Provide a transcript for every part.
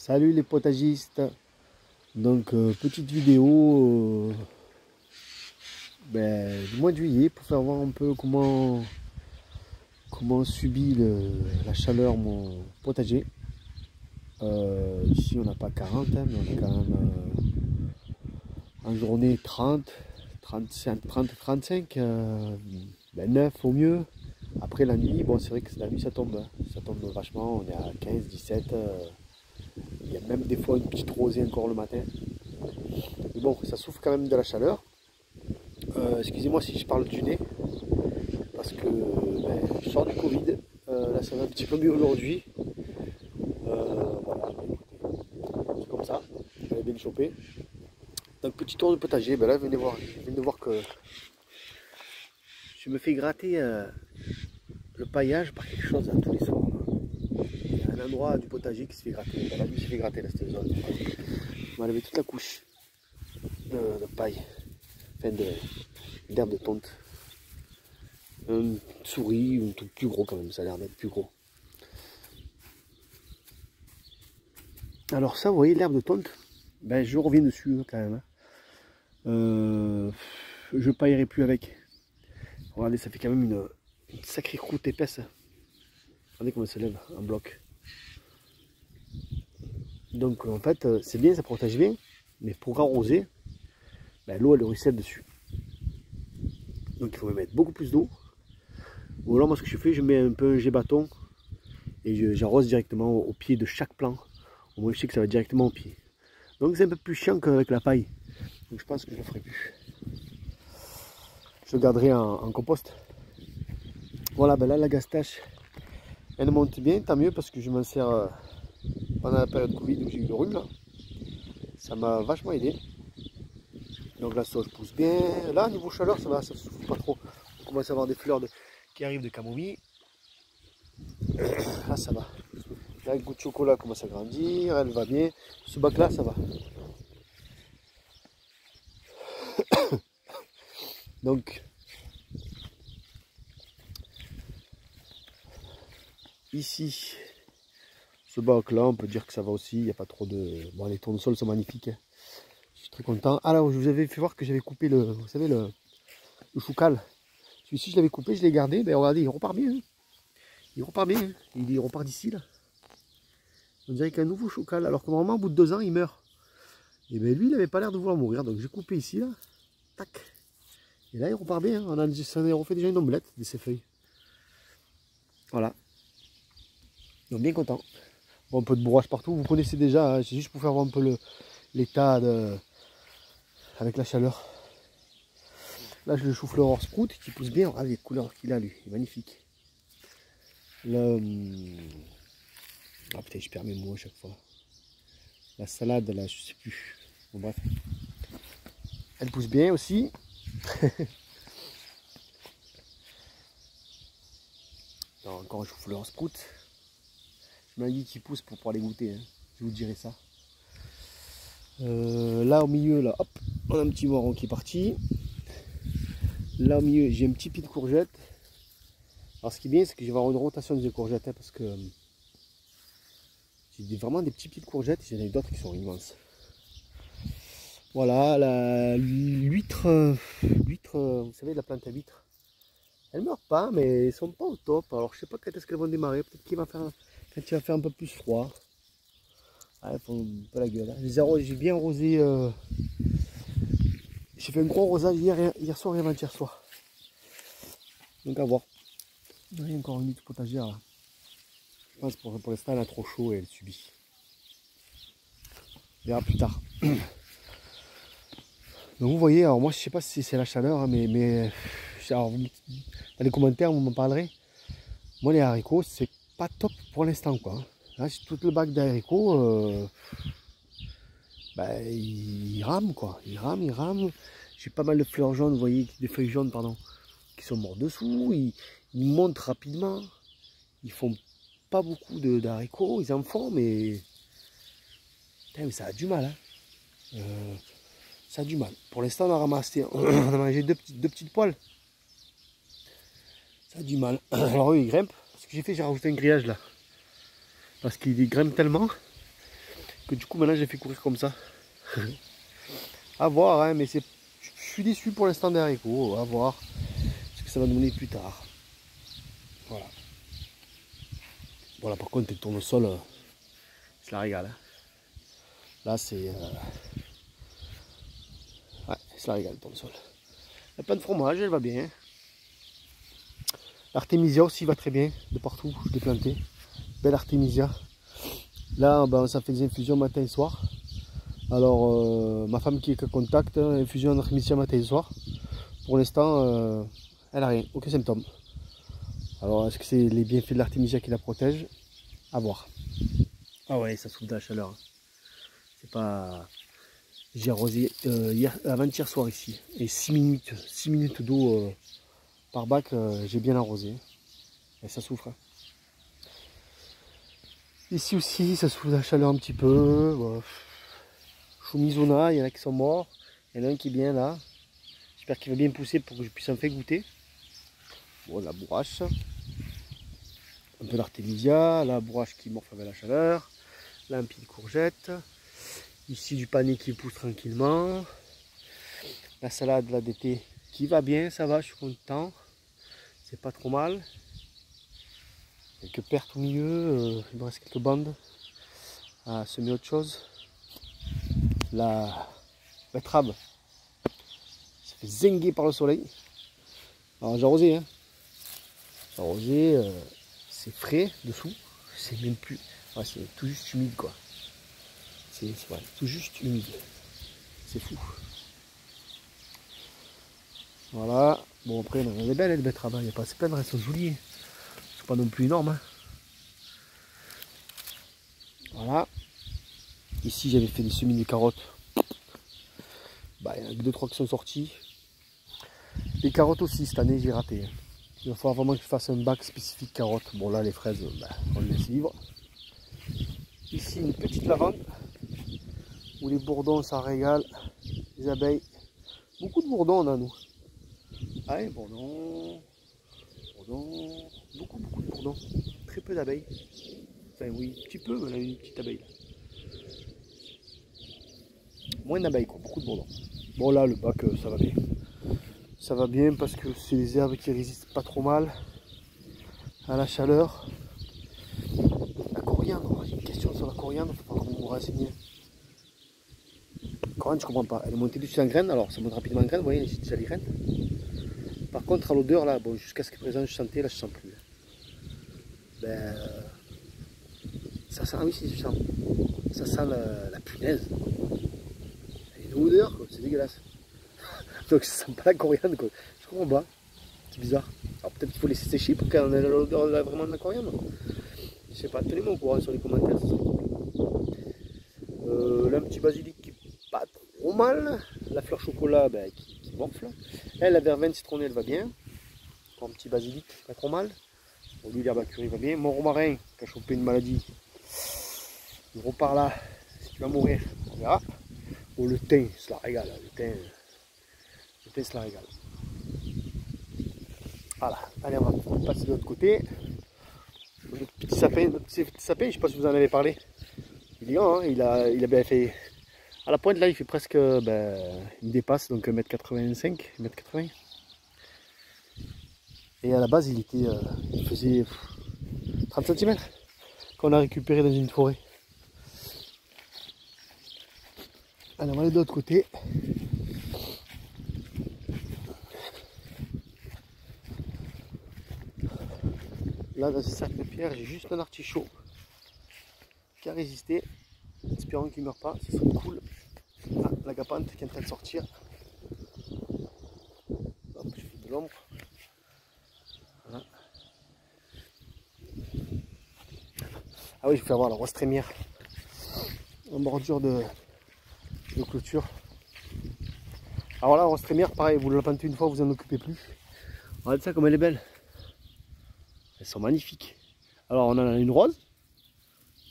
Salut les potagistes. Donc petite vidéo du mois de juillet pour faire voir un peu comment subit la chaleur mon potager. Ici on n'a pas 40 hein, mais on est quand même en journée 30, 35, 30, 35, 9 au mieux. Après la nuit, bon c'est vrai que la nuit ça tombe vachement, on est à 15, 17. Il y a même des fois une petite rosée encore le matin. Mais bon, ça souffre quand même de la chaleur. Excusez-moi si je parle du nez, parce que je sors du Covid. Là, ça va un petit peu mieux aujourd'hui. Voilà, c'est comme ça. J'avais bien chopé. Donc, petit tour de potager. Là, venez voir. Je viens de voir que je me fais gratter le paillage par quelque chose tous les soirs. Il y a un endroit du potager qui se fait gratter. Là, lui, il se fait gratter, là, cette zone. On va enlever toute la couche de paille, enfin d'herbe de tonte. Une souris, un truc plus gros quand même, ça a l'air d'être plus gros. Alors ça, vous voyez l'herbe de tonte, je reviens dessus quand même. Je paillerai plus avec. Regardez, ça fait quand même une sacrée croûte épaisse. Regardez comment elle se lève en bloc. Donc en fait, c'est bien, ça protège bien, mais pour arroser, l'eau elle ruisselle dessus. Donc il faut mettre beaucoup plus d'eau. Ou alors moi ce que je fais, je mets un peu un jet bâton et j'arrose directement au pied de chaque plant. Au moins je sais que ça va directement au pied. Donc c'est un peu plus chiant qu'avec la paille. Donc je pense que je ne le ferai plus. Je le garderai en compost. Voilà, là la gastache, elle monte bien, tant mieux parce que je m'en sers pendant la période Covid où j'ai eu le rhume. Là. Ça m'a vachement aidé. Donc la sauge pousse bien. Là, niveau chaleur, ça va, ça ne souffle pas trop. On commence à avoir des fleurs qui arrivent de camomille. Là, ça va. Là, le goût de chocolat commence à grandir, elle va bien. Ce bac là, ça va. Donc, ici, ce bac là, on peut dire que ça va aussi. Il n'y a pas trop de. Bon, les tournesols sont magnifiques. Hein. Je suis très content. Alors, je vous avais fait voir que j'avais coupé vous savez, le choucal. Celui-ci, je l'avais coupé, je l'ai gardé. Regardez, il repart bien. Hein. Il repart bien. Hein. Il repart d'ici là. On dirait qu'un nouveau choucal. Alors que normalement, au bout de 2 ans, il meurt. Et lui, il n'avait pas l'air de vouloir mourir. Donc, j'ai coupé ici là. Tac. Et là, il repart bien. On a refait déjà une omelette de ces feuilles. Voilà. Donc, bien content. Bon, un peu de bourrage partout. Vous connaissez déjà. Hein, c'est juste pour faire voir un peu l'état avec la chaleur. Là, j'ai le chou-fleur sprout qui pousse bien. Regardez les couleurs qu'il a, lui. Il est magnifique. Ah putain, je perds mes mots à chaque fois. La salade, là, je sais plus. Bon, bref. Elle pousse bien aussi. Non, encore un chou-fleur sprout. Je m'avais dit qu'il pousse pour pouvoir les goûter. Hein. Je vous dirai ça. Là, au milieu, là, hop, on a un petit moron qui est parti. Là, au milieu, j'ai un petit pied de courgette. Alors, ce qui est bien, c'est que je vais avoir une rotation des courgettes. Hein, parce que j'ai vraiment des petits pieds de courgettes. Il y en a d'autres qui sont immenses. Voilà, l'huître, vous savez, la plante à huître. Elles ne meurent pas, mais elles ne sont pas au top. Alors, je ne sais pas quand est-ce qu'elles vont démarrer. Peut-être qu'il va faire quand il va faire un peu plus froid. Elles font un peu la gueule. Hein. J'ai bien arrosé. J'ai fait un gros arrosage hier soir et avant-hier soir. Donc à voir. Il y a encore une huître potagère là. Je pense pour l'instant elle a trop chaud et elle subit. On verra plus tard. Donc vous voyez, alors moi je sais pas si c'est la chaleur, hein, mais alors, dans les commentaires vous m'en parlerez. Moi les haricots c'est pas top pour l'instant quoi. Là j'ai tout le bac d'haricots, il rame quoi, il rame. J'ai pas mal de fleurs jaunes, vous voyez, des feuilles jaunes pardon, qui sont morts dessous, ils montent rapidement, ils font pas beaucoup d'haricots, ils en font mais... Putain, mais ça a du mal hein. Ça a du mal. Pour l'instant on a ramassé, on a mangé deux petites poils. Ça a du mal. Alors eux ils grimpent. Ce que j'ai fait, j'ai rajouté un grillage là. Parce qu'ils grimpent tellement que du coup maintenant j'ai fait courir comme ça. À voir, hein, mais je suis déçu pour l'instant des haricots, à voir ce que ça va donner plus tard. Voilà. Voilà, par contre les tournesols, c'est la régale. Hein. Là c'est... Ouais, c'est la régale le tournesol. Il y a plein de fromage, elle va bien. L'artémisia aussi va très bien, de partout, je l'ai planté. Belle artémisia. Là, ben, ça fait des infusions matin et soir. Alors, ma femme qui est en contact, infusion d'artémisia matin et soir. Pour l'instant, elle n'a rien, aucun symptôme. Alors, est-ce que c'est les bienfaits de l'artémisia qui la protègent? À voir. Ah ouais, ça souffle de la chaleur. C'est pas... J'ai arrosé avant-hier soir ici. Et 6 minutes d'eau par bac, j'ai bien arrosé. Et ça souffre. Hein. Ici aussi, ça souffle de la chaleur un petit peu. Bon. Choumizona, il y en a qui sont morts. Il y en a un qui est bien là. J'espère qu'il va bien pousser pour que je puisse en faire goûter. Bon, la bourrache. Un peu d'artémisia. La bourrache qui morfle avec la chaleur. Là, un pied de courgette. Ici, du panier qui pousse tranquillement. La salade là d'été qui va bien, ça va, je suis content. C'est pas trop mal. Quelques pertes au milieu, il me reste quelques bandes à semer autre chose. La betterave ça fait zinguer par le soleil. Alors j'ai arrosé, hein. J'ai arrosé, c'est frais dessous, c'est même plus. Ouais, c'est tout juste humide quoi. C'est ouais, tout juste humide. C'est fou. Voilà. Bon après elle est belle elle betterave, il n'y a pas à se plaindre, elles sont jolies. C'est pas non plus énorme. Hein. Voilà. Ici j'avais fait des semis de carottes. Bah, il y en a que 2-3 qui sont sortis. Les carottes aussi cette année j'ai raté. Il va falloir vraiment que je fasse un bac spécifique carottes. Bon là les fraises, bah, on les laisse vivre. Ici une petite lavande. Où les bourdons ça régale. Les abeilles. Beaucoup de bourdons on a nous. Ah oui, bourdons. Bourdons. Beaucoup de bourdons. Très peu d'abeilles. Enfin oui, un petit peu, mais on a une petite abeille là. Moins d'abeilles quoi, beaucoup de bourdons. Bon là le bac ça va bien. Ça va bien parce que c'est des herbes qui résistent pas trop mal à la chaleur. La coriandre, j'ai une question sur la coriandre, il faut pas qu'on me renseigne. Coriandre je comprends pas, elle est montée dessus en graines, alors ça monte rapidement en graines, vous voyez j'ai déjà les graines. Par contre à l'odeur là, bon jusqu'à ce que présent je sentais, là je sens plus. Ben ça sent, ah oui si je sens, ça sent la punaise. Il y a une odeur, c'est dégueulasse. Donc ça sent pas la coriandre quoi. Je comprends pas. C'est bizarre. Alors peut-être qu'il faut laisser sécher pour qu'on ait l'odeur vraiment de la coriandre. Je sais pas, tenez-moi au courant sur les commentaires. Là un petit basilic qui est pas trop mal. La fleur chocolat ben, qui gonfle. Elle, la verveine citronnée elle va bien. Un petit basilic, pas trop mal. Bon, lui l'herbe à curry va bien. Mon romarin qui a chopé une maladie. Il repart là. Est-ce qu'il va mourir? On verra. Oh le thym, c'est la régale. Le thym c'est la régale. Voilà, allez on va passer de l'autre côté. Notre petit sapin, je ne sais pas si vous en avez parlé. Il est grand, hein, il a bien fait. À la pointe là il fait presque, il dépasse donc 1m85, 1m80. Et à la base il faisait 30 cm qu'on a récupéré dans une forêt. Allez on va aller de l'autre côté. Là dans ce sac de pierre j'ai juste un artichaut qui a résisté. Espérons qu'il ne meurt pas, ce serait cool. Ah, la gapante qui est en train de sortir. Hop, je fais de l'ombre. Voilà. Ah oui, je vais faire voir la rose trémière en bordure de clôture. Alors là, la rose trémière, pareil, vous la plantez une fois, vous en occupez plus. Regardez ça comme elle est belle. Elles sont magnifiques. Alors on en a une rose,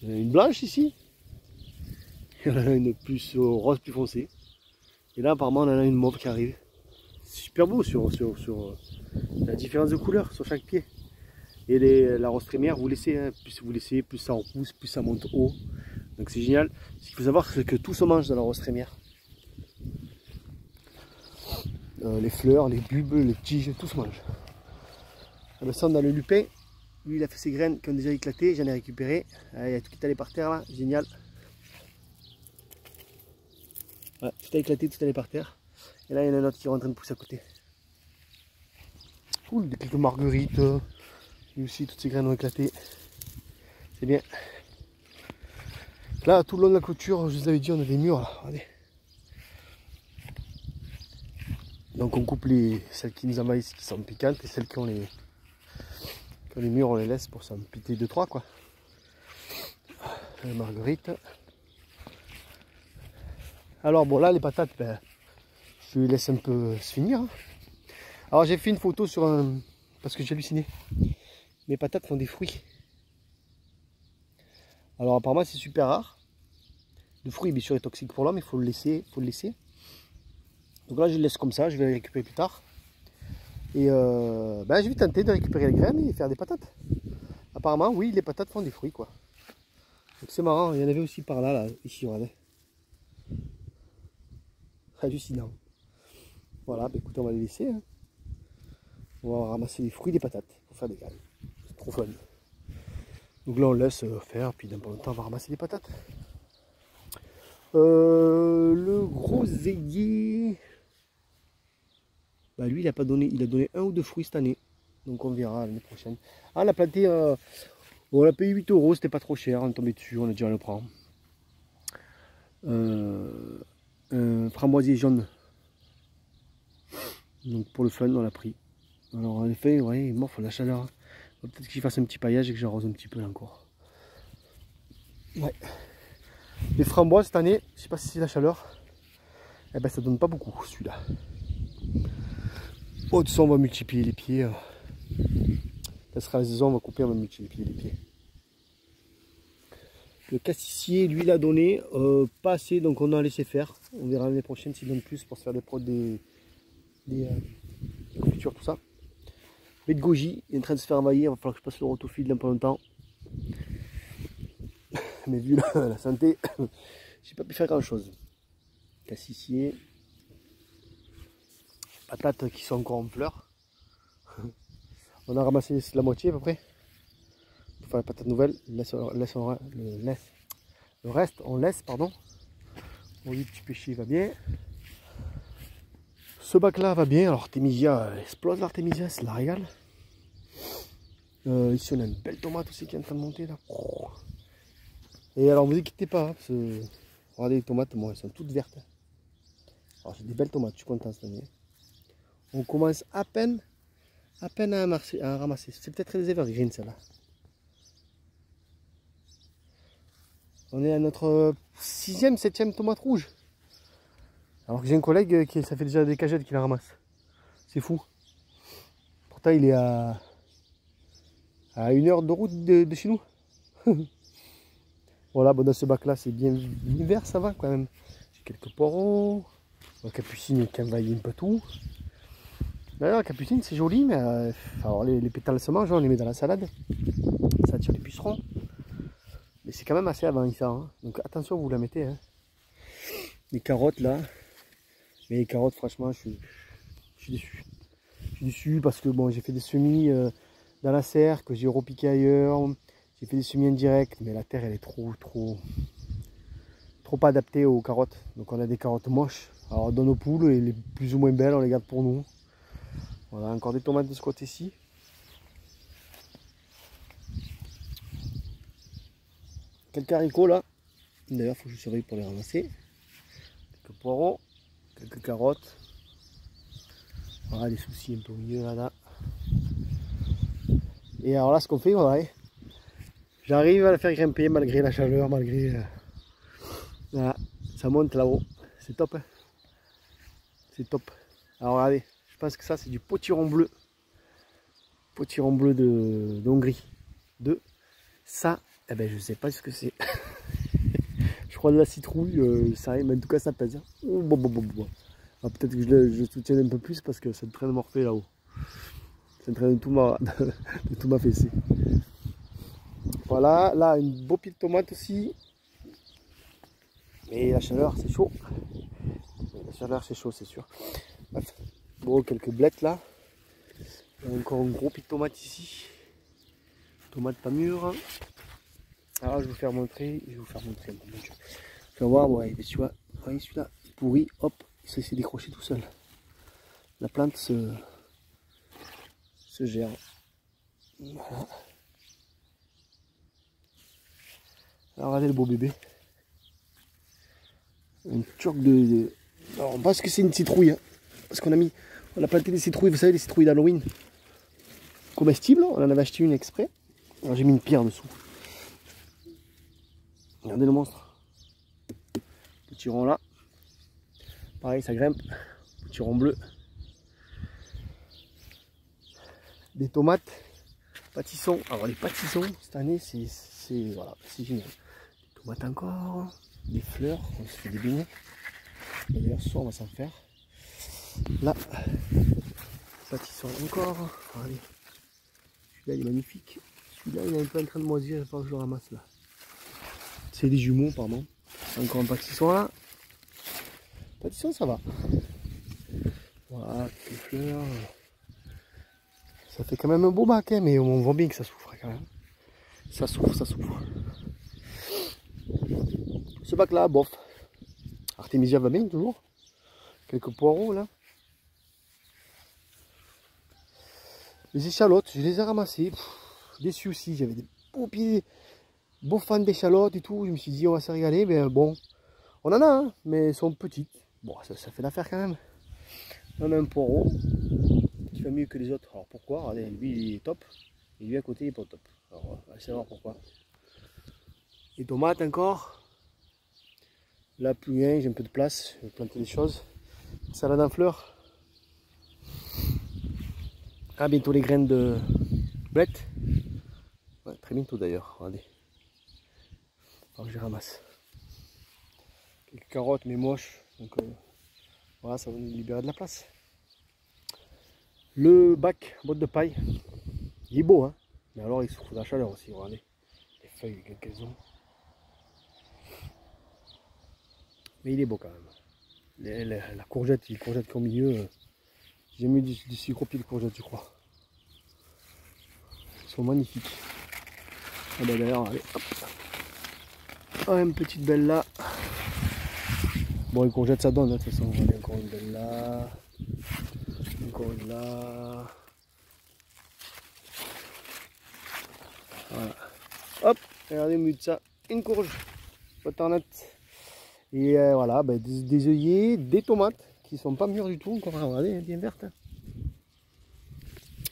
une blanche ici. Il y en a une plus rose plus foncée. Et là apparemment on en a une mauve qui arrive. C'est super beau sur la différence de couleur sur chaque pied. Et la rose trémière, vous laissez, hein, plus vous laissez, plus ça repousse, plus ça monte haut. Donc c'est génial. Ce qu'il faut savoir, c'est que tout se mange dans la rose trémière. Les fleurs, les bulbes, les tiges, tout se mange. Le sang dans le lupin, lui il a fait ses graines qui ont déjà éclaté, j'en ai récupéré. Il y a tout qui est allé par terre là, génial. Ouais, tout a éclaté, tout est allé par terre. Et là il y en a un autre qui est en train de pousser à côté. Cool, quelques marguerites. Lui aussi toutes ces graines ont éclaté. C'est bien. Là tout le long de la clôture, je vous avais dit, on a des murs là. Regardez. Donc on coupe celles qui nous envahissent, qui sont piquantes, et celles qui ont les murs, on les laisse pour s'en piquer 2-3 quoi. La marguerite. Alors bon là les patates, ben, je les laisse un peu se finir. Alors j'ai fait une photo sur un... parce que j'ai halluciné. Mes patates font des fruits. Alors apparemment c'est super rare. Le fruit bien sûr est toxique pour l'homme, il faut le laisser. Donc là je le laisse comme ça, je vais les récupérer plus tard. Et ben, je vais tenter de récupérer les graines et faire des patates. Apparemment oui, les patates font des fruits quoi. Donc c'est marrant, il y en avait aussi par là, ici regardez. Hallucinant. Voilà, ben, écoutez, on va les laisser. Hein. On va ramasser les fruits et les patates pour faire des graines. C'est trop fun. Donc là on laisse faire, puis dans pas longtemps on va ramasser les patates. Le groseillier, bah lui il a pas donné, il a donné 1 ou 2 fruits cette année. Donc on verra l'année prochaine. Ah on l'a planté, on l'a payé 8 €, c'était pas trop cher, on est tombé dessus, on a dit on le prend. Un framboisier jaune. Donc pour le fun on l'a pris. Alors en effet, ouais, il morfle la chaleur. Peut-être que j'y fasse un petit paillage et que j'arrose un petit peu là encore. Ouais. Les framboises cette année, je sais pas si c'est la chaleur. Eh ben ça donne pas beaucoup celui-là. Oh, de toute façon on va multiplier les pieds. Ça sera la saison, on va couper, on va multiplier les pieds. Le cassissier, lui, il a donné pas assez, donc on a laissé faire. On verra l'année prochaine s'il donne plus pour se faire des confitures, tout ça. Le de goji, il est en train de se faire envahir, il va falloir que je passe le rotofil dans pas longtemps. Mais vu la santé, j'ai pas pu faire grand chose. Cassissier. Patates qui sont encore en fleurs. On a ramassé la moitié à peu près. Pour faire la patate nouvelle, le reste on laisse, pardon. Bon, le petit péché va bien. Ce bac là va bien. Alors Artemisia explose, l'Artemisia, c'est la régale. Ici on a une belle tomate aussi qui est en train de monter là. Et alors vous inquiétez pas, hein, parce que regardez les tomates, moi elles sont toutes vertes. Alors j'ai des belles tomates, je suis content cette année. On commence à peine à ramasser. C'est peut-être les evergreens celle-là. On est à notre 6e, 7e tomate rouge. Alors que j'ai un collègue qui ça fait déjà des cagettes qu'il la ramasse. C'est fou. Pourtant il est à 1 heure de route de chez nous. Voilà, bon dans ce bac là c'est bien vert, ça va quand même. J'ai quelques poireaux. La capucine qui envahit un peu tout. D'ailleurs la capucine c'est joli, mais alors les pétales se mangent, on les met dans la salade. Ça attire les pucerons. Mais c'est quand même assez avançant. Hein. Donc attention, vous la mettez. Hein. Les carottes là. Mais les carottes, franchement, je suis déçu. Je suis déçu parce que bon, j'ai fait des semis dans la serre que j'ai repiqué ailleurs. J'ai fait des semis indirects, mais la terre elle est trop pas adaptée aux carottes. Donc on a des carottes moches. Alors on donne aux poules et les plus ou moins belles, on les garde pour nous. On a encore des tomates de ce côté-ci. Quelques haricots là. D'ailleurs, il faut que je surveille pour les ramasser. Quelques poireaux, quelques carottes. Voilà les soucis un peu au milieu là. Et alors là, ce qu'on fait, voilà, j'arrive à la faire grimper malgré la chaleur, malgré. Voilà, ça monte là-haut. C'est top. Hein, c'est top. Alors regardez, je pense que ça c'est du potiron bleu. Potiron bleu de Hongrie. Ça, eh ben, je sais pas ce que c'est. Je crois de la citrouille, ça mais en tout cas ça pèse. Hein. Oh, bon. Peut-être que je soutiens un peu plus parce que c'est en train de morfler là-haut. C'est en train de tout m'affaisser. Voilà, là une beau pied de tomate aussi. Mais la chaleur, c'est chaud. La chaleur, c'est chaud, c'est sûr. Bref. Bon, quelques blettes là. Encore un gros pied de tomate ici. Tomate pas mûre. Alors, je vais vous faire montrer. Je vais vous faire montrer. Bon, tu vas voir, ouais, tu vois, voyez celui-là, pourri, hop, il s'est décroché tout seul. La plante se gère. Voilà. Alors, regardez le beau bébé. Un turc de... Alors, on pense que c'est une citrouille. Hein, parce qu'on a planté des citrouilles, vous savez, les citrouilles d'Halloween. Comestibles, on en avait acheté une exprès. Alors, j'ai mis une pierre dessous. Regardez le monstre. Petit rond là. Pareil, ça grimpe. Petit rond bleu. Des tomates. Pâtissons. Alors, les pâtissons, cette année, c'est voilà, c'est génial. Des tomates encore. Des fleurs. On se fait des beignets. D'ailleurs, ce soir, on va s'en faire. Là, pâtissons encore. Regardez. Celui-là, il est magnifique. Celui-là, il est un peu en train de moisir. Il va falloir que je le ramasse là. C'est des jumeaux, pardon. Encore un pâtisson là. Pâtisson, ça va. Voilà, les fleurs. Ça fait quand même un beau bac, hein, mais on voit bien que ça souffre quand même. Ça souffre, ça souffre. Ce bac là, bof. Artémisia va bien toujours. Quelques poireaux là. Les échalotes, je les ai ramassées. Déçu aussi, j'avais des beaux pieds, beaux fans d'échalotes et tout. Je me suis dit on va se régaler, mais bon, on en a, hein, mais elles sont petites. Bon, ça fait l'affaire quand même. On a un poireau qui va mieux que les autres. Alors pourquoi? Regardez, lui il est top, et lui à côté il est pas top. Alors on va savoir pourquoi. Les tomates encore. Là plus loin, j'ai un peu de place, je vais planter des choses. Salade en fleurs. Ah, bientôt les graines de blettes. Ouais, très bientôt d'ailleurs, regardez. Alors je les ramasse. Quelques carottes mais moches, donc voilà, ça va nous libérer de la place. Le bac, boîte de paille, il est beau, hein, mais alors il souffre de la chaleur aussi, regardez. Les feuilles qu'elles ont. Mais il est beau quand même. La courgette, les courgettes qui est au milieu, j'ai mis du sucre de courgette, je crois. Ils sont magnifiques. Ah bah d'ailleurs, allez, hop. Oh, une petite belle là. Bon, les courgettes ça donne, hein, de toute façon. Allez, encore une belle là. Encore une là. Voilà. Hop, regardez, au milieu de ça, une courge. Butternut. Et voilà, bah, des œillets, des tomates qui sont pas mûres du tout. Encore, regardez, bien vertes. Hein.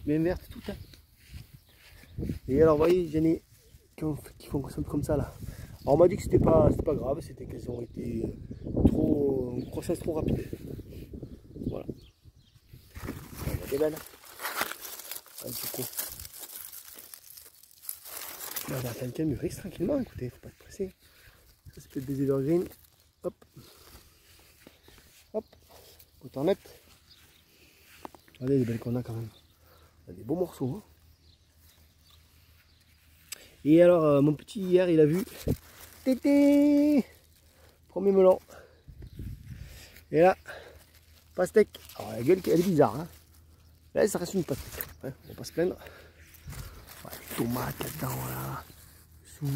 Bien vertes toutes. Hein. Et alors, vous voyez, j'en ai qui fonctionnent comme ça là. Alors, on m'a dit que c'était pas grave, c'était qu'elles ont été une croissance trop rapide. Voilà. Elle est belle. Un petit coup. On va attendre qu'elle mûrisse tranquillement, écoutez, faut pas être pressé. Ça c'est peut-être des evergreens. Hop. Hop. Autant mettre. Regardez les belles qu'on a quand même. On a des beaux morceaux. Hein. Et alors, mon petit hier, il a vu. Tété. Premier melon. Et là, pastèque. Alors la gueule, elle est bizarre. Hein. Là, ça reste une pastèque. Hein. On va pas se plaindre. Ouais, les tomates là-dedans, là. Soupe.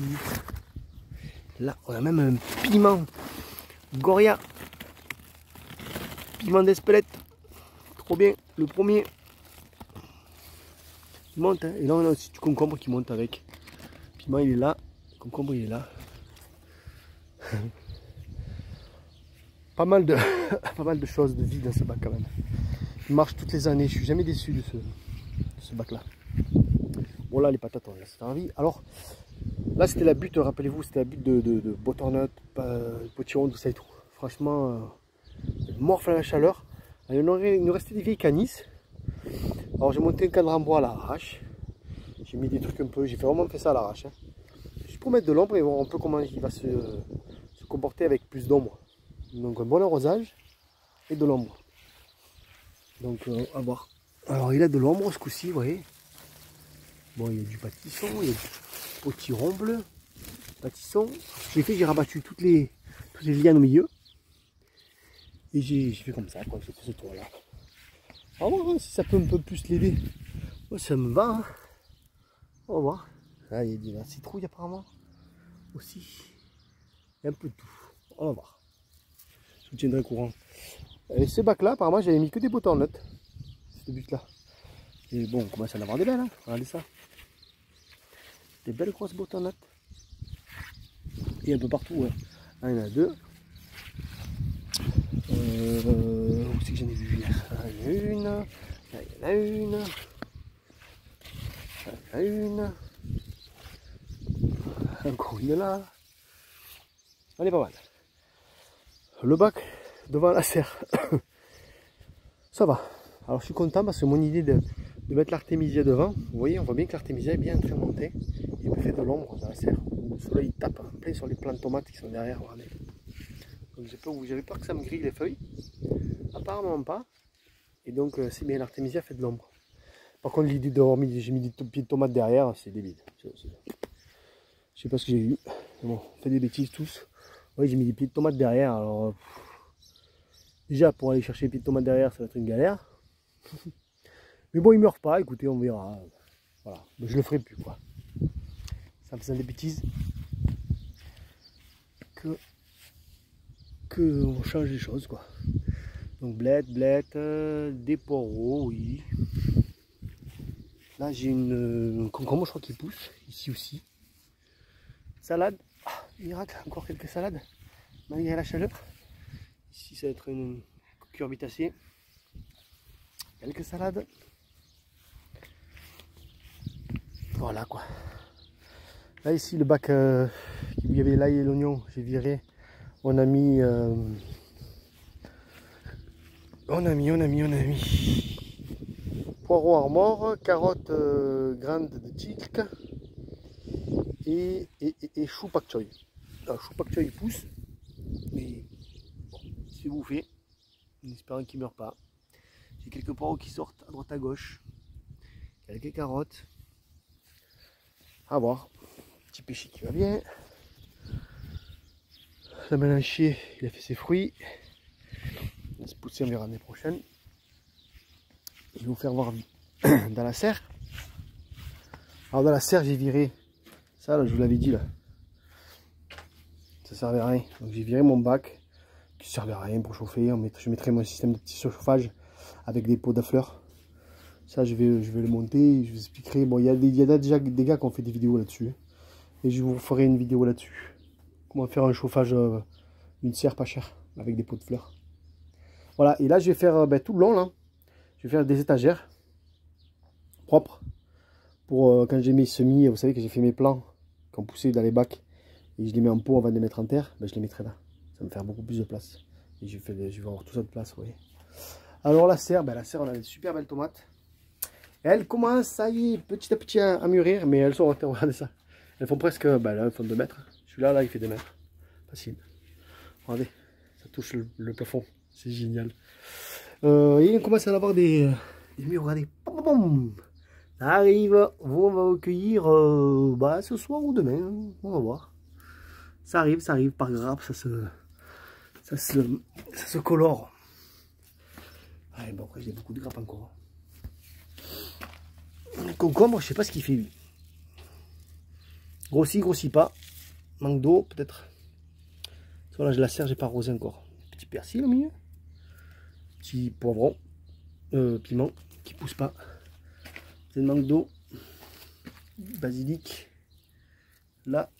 Là, on a même un piment. Goria. Piment d'Espelette. Trop bien. Le premier. Il monte. Hein. Et là, on a aussi du concombre qui monte avec. Le piment, il est là. Le concombre, il est là. Pas mal de choses de vie dans ce bac quand même. Il marche toutes les années. Je suis jamais déçu de ce bac là. Bon là les patates on laisse envie. Alors là c'était la butte, rappelez-vous, c'était la butte de butternut, potiron, tout ça et tout. Franchement, morfle à la chaleur. Il nous restait des vieilles canisses. Alors j'ai monté un cadre en bois à l'arrache. J'ai mis des trucs un peu, j'ai vraiment fait ça à l'arrache. Hein. Juste pour mettre de l'ombre et voir un peu comment il va se comporter avec plus d'ombre. Donc un bon arrosage et de l'ombre. Donc à voir. Alors il a de l'ombre ce coup-ci, vous voyez. Bon, il y a du pâtisson, il y a du potiron bleu, pâtisson. J'ai rabattu toutes les les lianes au milieu. Et j'ai fait comme ça, quoi. J'ai fait ce tour là. On va voir hein, si ça peut un peu plus l'aider. Moi ça me va. Hein. On va voir. Ah, il y a de la citrouille apparemment. Aussi. Il y a un peu de tout. On va voir. Je vous tiendrai au courant. Et ce bac là, apparemment j'avais mis que des bottons en note. Ce but là. Et bon, on commence à en avoir des belles. Hein. Regardez ça. Des belles grosses bottes en note. Et un peu partout. Hein. Là, il y en a deux. Où c'est que j'en ai vu hier? Là, il y en a une. Là, il y en a une. Là, il y en a une. Encore une là. On est pas mal. Le bac devant la serre. Ça va. Alors je suis content parce que mon idée de mettre l'artémisia devant, vous voyez, on voit bien que l'artémisia est bien en train de monter. Il me fait de l'ombre dans la serre. Le soleil tape en plein sur les plants de tomates qui sont derrière. Regardez. Donc j'avais peur que ça me grille les feuilles. Apparemment pas. Et donc c'est bien, l'artémisia fait de l'ombre. Par contre l'idée d'avoir mis, j'ai mis des pieds de tomates derrière, c'est débile. Je sais pas ce que j'ai eu. Mais bon, on fait des bêtises tous. Oui, j'ai mis des pieds de tomates derrière. Alors déjà pour aller chercher les pieds de tomates derrière, ça va être une galère. Mais bon, ils meurent pas, écoutez, on verra. Voilà, mais je le ferai plus quoi. Ça me faisait des bêtises. Que on change les choses quoi. Donc blette, des poireaux, oui. Là j'ai une concombre je crois qui pousse, ici aussi. Salade, ah, miracle, encore quelques salades, malgré la chaleur. Ici ça va être une cucurbitacée. Quelques salades. Voilà quoi. Là ici le bac où il y avait l'ail et l'oignon, j'ai viré. On a mis poireaux armor, carottes grandes de tigre et chou pak choy. Alors chou pak choy pousse, mais bon, c'est bouffé, en espérant qu'il ne meurt pas. J'ai quelques poireaux qui sortent à droite à gauche, quelques carottes, à voir. Petit péché qui va bien. La mélanchier, il a fait ses fruits. Il va se pousser, on verra l'année prochaine. Je vais vous faire voir dans la serre. Alors dans la serre, j'ai viré ça, là, je vous l'avais dit là. Ça servait à rien. Donc j'ai viré mon bac qui servait à rien pour chauffer. Je mettrai mon système de petit chauffage avec des pots de fleurs. Ça, je vais le monter. Je vous expliquerai. Bon, il y a déjà des gars qui ont fait des vidéos là-dessus. Et je vous ferai une vidéo là-dessus. Comment faire un chauffage d'une serre pas chère avec des pots de fleurs. Voilà, et là je vais faire tout le long là. Je vais faire des étagères propres pour quand j'ai mes semis. Vous savez que j'ai fait mes plants qui ont poussé dans les bacs et je les mets en pot avant de les mettre en terre. Ben, je les mettrai là. Ça va me faire beaucoup plus de place. Et je vais avoir tout ça de place, vous voyez. Alors la serre, la serre, on a des super belles tomates. Et elles commencent, ça y est, petit à petit à mûrir, mais elles sont, regardez ça. Elles font presque, là, elles font 2 mètres. Celui-là, là, il fait 2 mètres. Facile. Regardez, ça touche le plafond. C'est génial. Et on commence à en avoir des murs, regardez. Ça arrive. On va recueillir ce soir ou demain. On va voir. Ça arrive par grappe. Ça se colore. Allez, bon, après, j'ai beaucoup de grappes encore. Le concombre, je sais pas ce qu'il fait lui. Grossit pas. Manque d'eau, peut-être. Là, je la serre, j'ai pas arrosé encore. Petit persil au milieu. Petit poivron. Piment qui pousse pas. C'est le manque d'eau. Basilic. Là,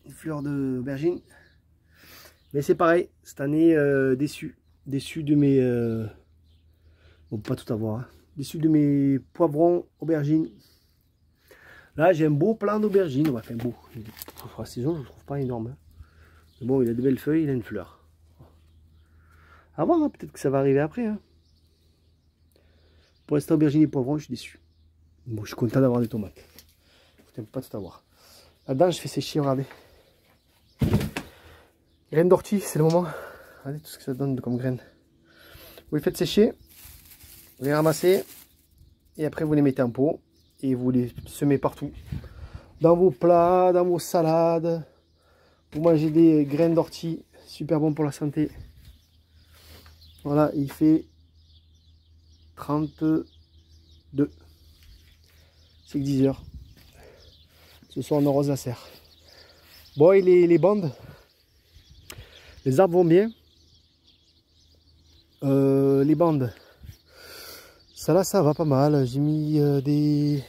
une fleur d'aubergine. Mais c'est pareil, cette année, déçu. Déçu de mes... Bon, pas tout avoir. Hein. Déçu de mes poivrons, aubergines. Là, j'ai un beau plant d'aubergines. Ouais, enfin beau. Pour la saison, je ne trouve pas énorme. Hein. Mais bon, il a de belles feuilles, il a une fleur. À voir, hein, peut-être que ça va arriver après. Hein. Pour l'instant, aubergines et poivrons, je suis déçu. Bon, je suis content d'avoir des tomates. Je n'aime pas tout avoir. Là-dedans, je fais sécher, regardez. Graines d'ortie, c'est le moment. Regardez tout ce que ça donne comme graines. Vous les faites sécher, vous les ramassez, et après vous les mettez en pot, et vous les semez partout. Dans vos plats, dans vos salades. Vous mangez des graines d'ortie, super bon pour la santé. Voilà, il fait 32. C'est que 10 heures. Ce soir on arrose la serre. Bon, et les bandes, les arbres vont bien. Les bandes, ça là, ça va pas mal. J'ai mis des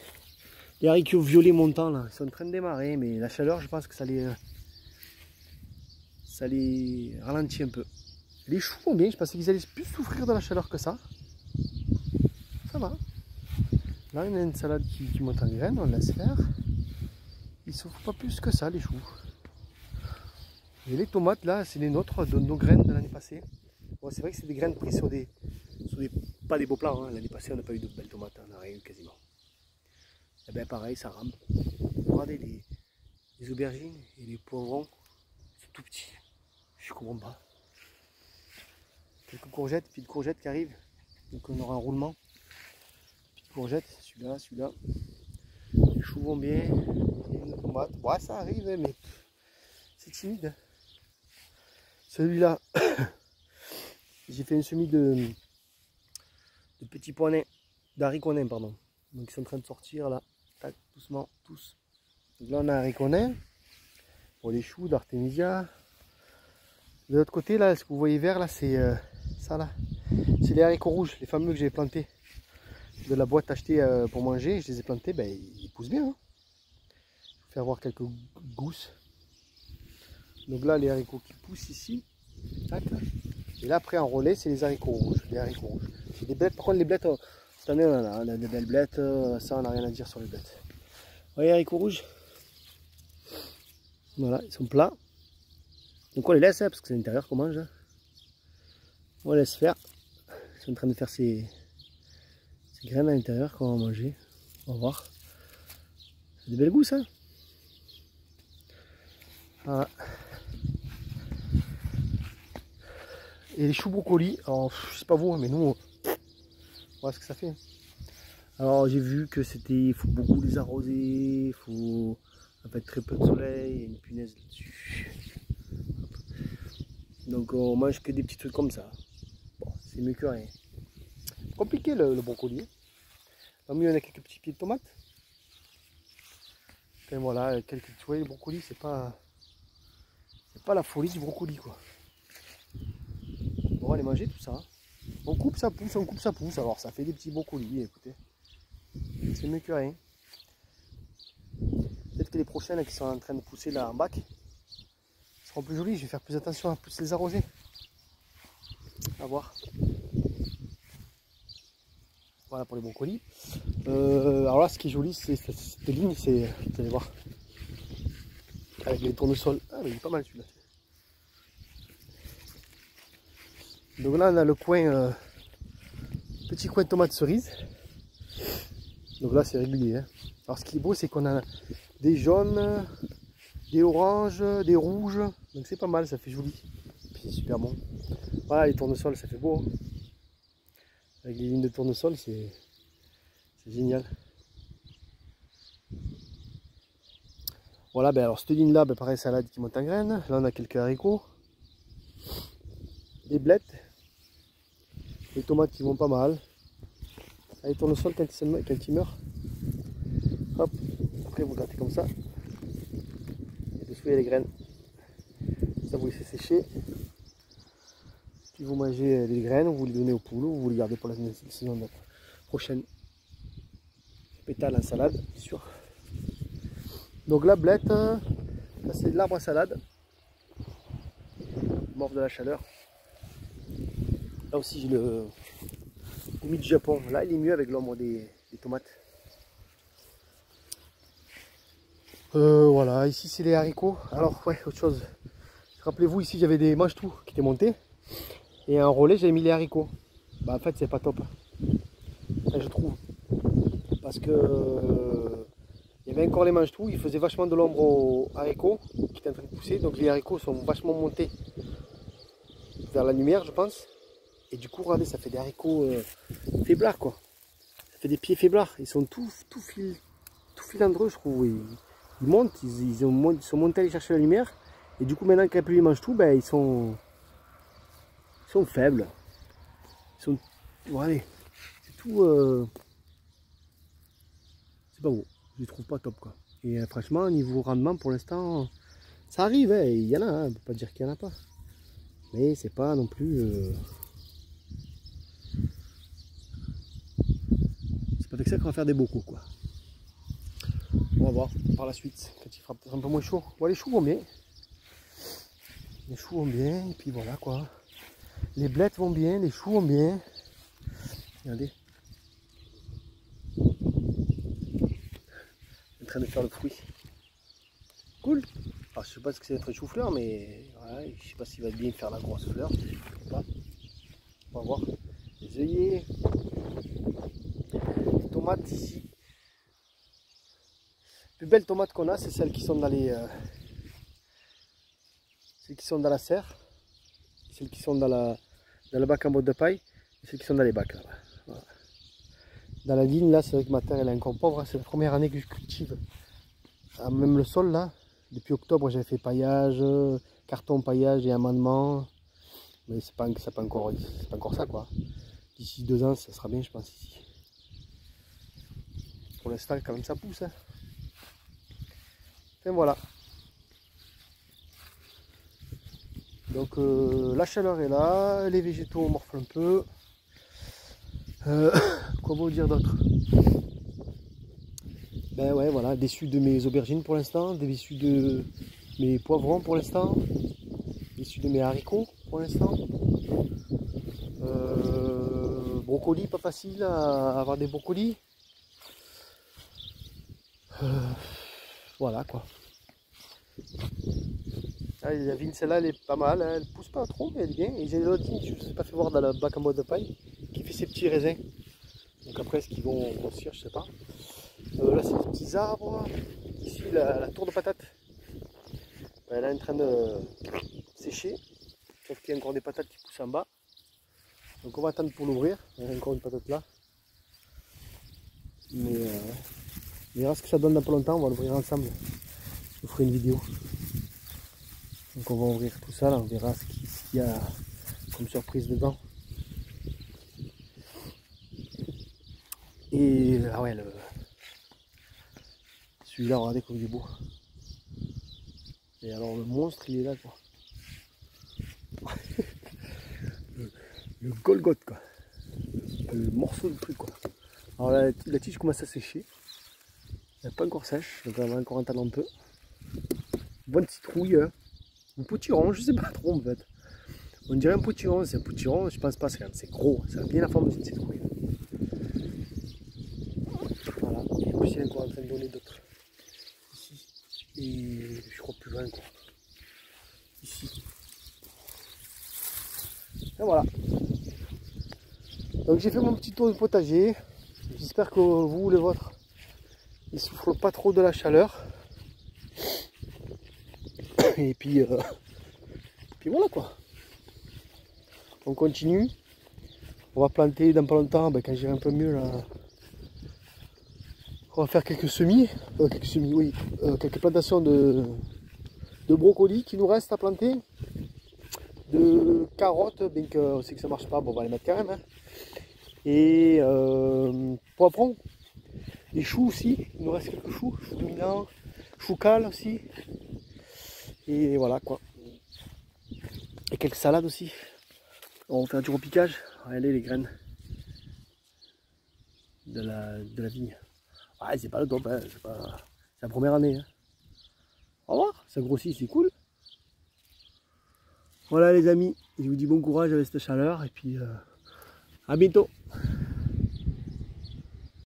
haricots violets montants là. Ils sont en train de démarrer, mais la chaleur, je pense que ça les ralentit un peu. Les choux vont bien. Je pensais qu'ils allaient plus souffrir de la chaleur que ça. Ça va. Là, il y a une salade qui monte en graines, on laisse faire. Ils ne souffrent pas plus que ça, les choux. Et les tomates, là, c'est les nôtres, de nos graines de l'année passée. Bon, c'est vrai que c'est des graines prises sur des pas des beaux plants. Hein. L'année passée, on n'a pas eu de belles tomates, on n'a rien eu quasiment. Et bien, pareil, ça rampe. Regardez les aubergines et les poivrons, c'est tout petit. Je comprends pas. Quelques courgettes, puis de courgettes qui arrivent. Donc, on aura un roulement. Courgettes, celui-là. Les choux vont bien. Les tomates, ouais, ça arrive, mais c'est timide. Celui-là, j'ai fait une semis de petits pois nains, d'haricots nains, pardon. Donc ils sont en train de sortir là, tac, doucement, tous. Donc là on a haricots nains, pour les choux d'artémisia. De l'autre côté là, ce que vous voyez vert là, c'est ça là. C'est les haricots rouges, les fameux que j'ai plantés de la boîte achetée pour manger. Je les ai plantés, ben, ils poussent bien. Hein. Je vais faire voir quelques gousses. Donc là, les haricots qui poussent ici. Tac. Et là, après en relais, c'est les haricots rouges. C'est des blettes. Par contre, les blettes, cette année, on a des belles blettes. Ça, on n'a rien à dire sur les blettes. Vous voyez les haricots rouges? Voilà, ils sont plats. Donc on les laisse, hein, parce que c'est à l'intérieur qu'on mange. Hein. On laisse faire. Ils sont en train de faire ces graines à l'intérieur qu'on va manger. On va voir. C'est des belles gousses, hein. Voilà. Et les choux brocolis, alors je sais pas vous, mais nous, on voit ce que ça fait. Alors j'ai vu que il faut beaucoup les arroser, il faut en fait très peu de soleil, il y a une punaise là-dessus. Donc on mange que des petits trucs comme ça. Bon, c'est mieux que rien. Compliqué le brocoli. Parmi on a quelques petits pieds de tomates. Et voilà, tu vois, le brocoli, c'est pas la folie du brocoli quoi. On va aller manger tout ça. On coupe ça pousse, alors ça fait des petits brocolis, écoutez. C'est mieux que rien. Peut-être que les prochaines qui sont en train de pousser là en bac seront plus jolies, je vais faire plus attention à plus les arroser. À voir. Voilà pour les brocolis. Alors là, ce qui est joli, c'est cette ligne, c'est, vous allez voir, avec les tournesols. Ah, mais il est pas mal celui-là. Donc là, on a le coin, petit coin de tomates cerises. Donc là, c'est régulier. Hein. Alors ce qui est beau, c'est qu'on a des jaunes, des oranges, des rouges. Donc c'est pas mal, ça fait joli. Puis c'est super bon. Voilà, les tournesols, ça fait beau. Hein. Avec les lignes de tournesol, c'est génial. Voilà, ben alors cette ligne là, ben pareil, salade qui monte en graines. Là on a quelques haricots, des blettes, les tomates qui vont pas mal. Les tournesols quand ils meurent, hop, après vous grattez comme ça. Et dessous il y a les graines. Ça vous laissez sécher. Puis vous mangez les graines, vous les donnez aux poules, ou vous les gardez pour la saison prochaine. Pétales en salade, bien sûr. Donc la blette, c'est de l'arbre à salade. Mort de la chaleur. Là aussi j'ai le gommi du Japon. Là il est mieux avec l'ombre des tomates. Voilà, ici c'est les haricots. Alors ouais, autre chose. Rappelez-vous, ici j'avais des mange-tout qui étaient montés. Et en relais j'avais mis les haricots. Bah en fait c'est pas top. Enfin, je trouve. Parce que il y avait encore les mange-tout, il faisait vachement de l'ombre aux haricots qui étaient en train de pousser. Donc les haricots sont vachement montés vers la lumière, je pense. Et du coup, regardez, ça fait des haricots faiblards quoi. Ça fait des pieds faiblards. Ils sont tout filandreux, je trouve. Ils montent, ils sont montés aller chercher la lumière. Et du coup maintenant que la pluie mange tout, ben, ils sont faibles. Ils sont... Bon allez, c'est tout... C'est pas beau, je les trouve pas top quoi. Et franchement, niveau rendement pour l'instant, ça arrive, hein, il y en a, hein, on peut pas dire qu'il y en a pas. Mais c'est pas non plus... C'est pas avec ça qu'on va faire des bocaux quoi. On va voir par la suite, quand il fera peut-être un peu moins chaud. Bon, les choux vont bien. Les choux vont bien, et puis voilà quoi. Les blettes vont bien, les choux vont bien. Regardez. En train de faire le fruit. Cool. Alors, je sais pas ce que c'est d'être chou-fleur, mais ouais, je sais pas s'il va bien faire la grosse fleur. Je sais pas. On va voir. Les œillets. Les tomates ici. Les plus belles tomates qu'on a, c'est celles qui sont dans les... celles qui sont dans la serre. Celles qui sont dans le bac en botte de paille. Et celles qui sont dans les bacs là. Voilà. Dans la vigne là, c'est vrai que ma terre elle est encore pauvre. C'est la première année que je cultive. Ah, même le sol là. Depuis octobre, j'avais fait paillage, carton paillage et amendement. Mais c'est pas encore ça quoi. D'ici 2 ans, ça sera bien, je pense, ici. Pour l'instant, quand même, ça pousse. Hein. Et voilà. Donc, la chaleur est là, les végétaux morflent un peu. Quoi vous dire d'autre? Ben ouais, voilà, déçu de mes aubergines pour l'instant, déçu de mes poivrons pour l'instant, déçu de mes haricots pour l'instant. Brocolis, pas facile à avoir des brocolis. Voilà quoi. Ah, la vigne celle-là elle est pas mal, hein. Elle pousse pas trop mais elle est bien. Et j'ai l'autre vigne, je ne vous ai pas fait voir dans le bac en bois de paille, qui fait ses petits raisins. Donc après est-ce qu'ils vont grossir, je sais pas. Là c'est des petits arbres. Ici la tour de patate. Elle est en train de sécher. Sauf qu'il y a encore des patates qui poussent en bas. Donc on va attendre pour l'ouvrir. Il y a encore une patate là. Mais on verra ce que ça donne dans pas longtemps, on va l'ouvrir ensemble. Je vous ferai une vidéo. Donc on va ouvrir tout ça là, on verra ce qu'il y a comme surprise dedans. Et ah ouais, celui-là, regardez comme il est beau. Et alors le monstre il est là quoi. le Golgoth quoi. Le morceau de truc quoi. Alors la tige commence à sécher. Elle n'est pas encore sèche, donc on va encore attendre un peu. Bonne citrouille, hein. Un potiron, je sais pas trop en fait. On dirait un potiron, c'est un potiron, je pense pas, c'est gros, ça a bien la forme d'une citrouille. Voilà, et puis il est encore en train de donner d'autres. Ici, et je crois plus loin quoi. Ici. Et voilà. Donc j'ai fait mon petit tour du potager. J'espère que vous, les vôtres, ils souffrent pas trop de la chaleur. Et puis voilà quoi. On continue. On va planter dans pas longtemps, quand j'irai un peu mieux là. On va faire quelques semis. Quelques plantations de brocolis qui nous restent à planter. De carottes, bien qu'on sait que ça marche pas, bon, on va les mettre quand même. Hein. Et poivrons. Les choux aussi, il nous reste quelques choux. Choux dominants, choux cales aussi. Et voilà quoi. Et quelques salades aussi. On va faire du repiquage. Regardez les graines de la vigne. Ouais, c'est pas le top, hein. C'est la première année. Hein. Au revoir, ça grossit, c'est cool. Voilà les amis, je vous dis bon courage avec cette chaleur et puis à bientôt.